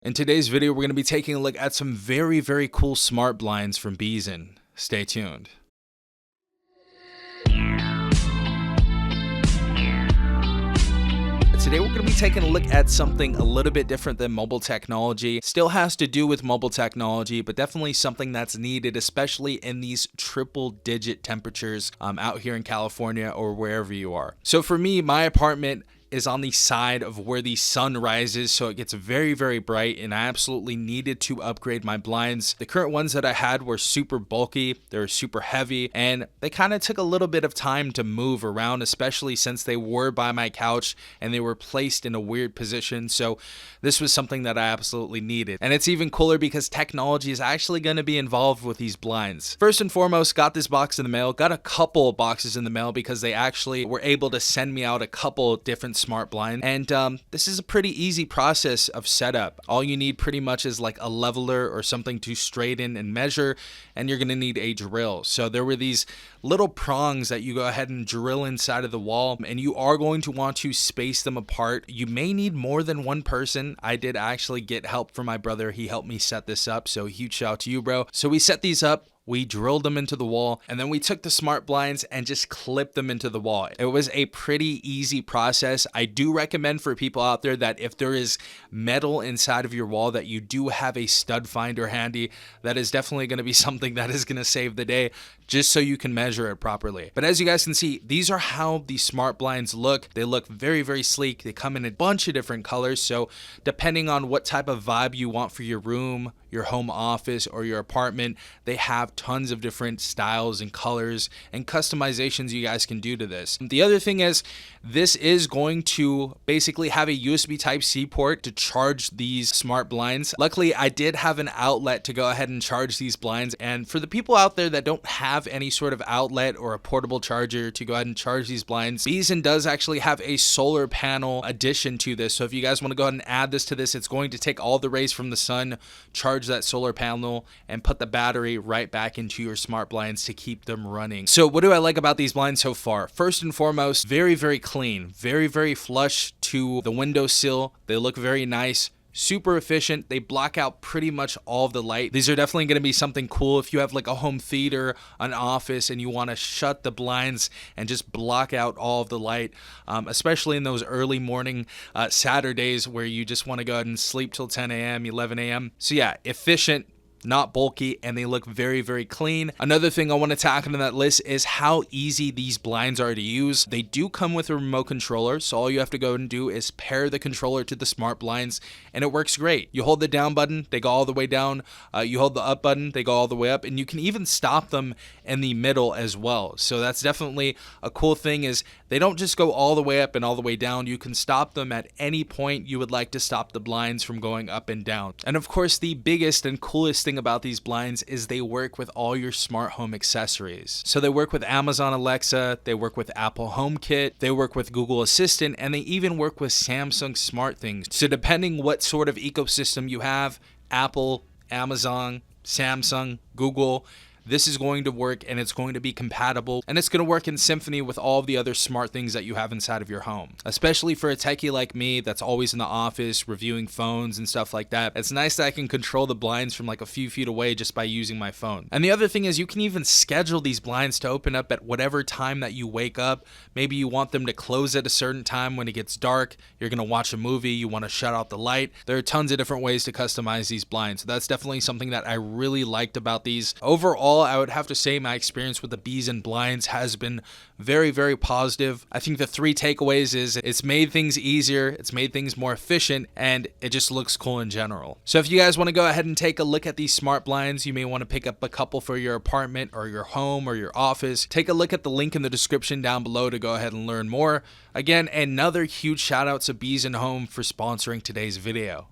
In today's video, we're going to be taking a look at some very cool smart blinds from Beezon. Stay tuned. Today we're going to be taking a look at something a little bit different than mobile technology. Still has to do with mobile technology, but definitely something that's needed, especially in these triple-digit temperatures out here in California or wherever you are. So for me, my apartment is on the side of where the sun rises, so it gets very bright, and I absolutely needed to upgrade my blinds. The current ones that I had were super bulky, they were super heavy, and they kind of took a little bit of time to move around, especially since they were by my couch and they were placed in a weird position. So this was something that I absolutely needed. And it's even cooler because technology is actually going to be involved with these blinds. First and foremost, got this box in the mail, got a couple boxes in the mail because they actually were able to send me out a couple different smart blinds, and this is a pretty easy process of setup. All you need pretty much is like a leveler or something to straighten and measure, and you're going to need a drill. So there were these little prongs that you go ahead and drill inside of the wall, and you are going to want to space them apart. You may need more than one person. I did actually get help from my brother. He helped me set this up, so huge shout out to you, bro. So we set these up, we drilled them into the wall, and then we took the smart blinds and just clipped them into the wall. It was a pretty easy process. I do recommend for people out there that if there is metal inside of your wall, that you do have a stud finder handy. That is definitely going to be something that is going to save the day, just so you can measure it properly. But as you guys can see, these are how the smart blinds look. They look very sleek. They come in a bunch of different colors, so depending on what type of vibe you want for your room, your home office, or your apartment, they have tons of different styles and colors and customizations you guys can do to this. The other thing is, this is going to basically have a USB Type-C port to charge these smart blinds. Luckily, I did have an outlet to go ahead and charge these blinds, and for the people out there that don't have any sort of outlet or a portable charger to go ahead and charge these blinds, Beezon does actually have a solar panel addition to this. So if you guys want to go ahead and add this to this, it's going to take all the rays from the sun, charge that solar panel, and put the battery right back into your smart blinds to keep them running. So what do I like about these blinds so far? First and foremost, very clean, very flush to the windowsill. They look very nice, super efficient. They block out pretty much all of the light. These are definitely going to be something cool if you have like a home theater, an office, and you want to shut the blinds and just block out all of the light, especially in those early morning Saturdays where you just want to go ahead and sleep till 10 a.m., 11 a.m. So yeah, efficient, not bulky, and they look very clean. Another thing I want to tackle on that list is how easy these blinds are to use. They do come with a remote controller, so all you have to go and do is pair the controller to the smart blinds, and it works great. You hold the down button, they go all the way down. You hold the up button, they go all the way up, and you can even stop them in the middle as well. So that's definitely a cool thing, is they don't just go all the way up and all the way down. You can stop them at any point you would like to stop the blinds from going up and down. And of course, the biggest and coolest thing about these blinds is they work with all your smart home accessories. So they work with Amazon Alexa, they work with Apple HomeKit, they work with Google Assistant, and they even work with Samsung SmartThings. So depending what sort of ecosystem you have, Apple, Amazon, Samsung, Google, this is going to work, and it's going to be compatible, and it's going to work in symphony with all of the other smart things that you have inside of your home. Especially for a techie like me that's always in the office reviewing phones and stuff like that, it's nice that I can control the blinds from like a few feet away just by using my phone. And the other thing is, you can even schedule these blinds to open up at whatever time that you wake up. Maybe you want them to close at a certain time when it gets dark, you're going to watch a movie, you want to shut out the light. There are tons of different ways to customize these blinds, so that's definitely something that I really liked about these. Overall, I would have to say my experience with the Beezon blinds has been very positive. I think the three takeaways is it's made things easier, it's made things more efficient, and it just looks cool in general. So if you guys want to go ahead and take a look at these smart blinds, you may want to pick up a couple for your apartment or your home or your office. Take a look at the link in the description down below to go ahead and learn more. Again, another huge shout out to Beezon Home for sponsoring today's video.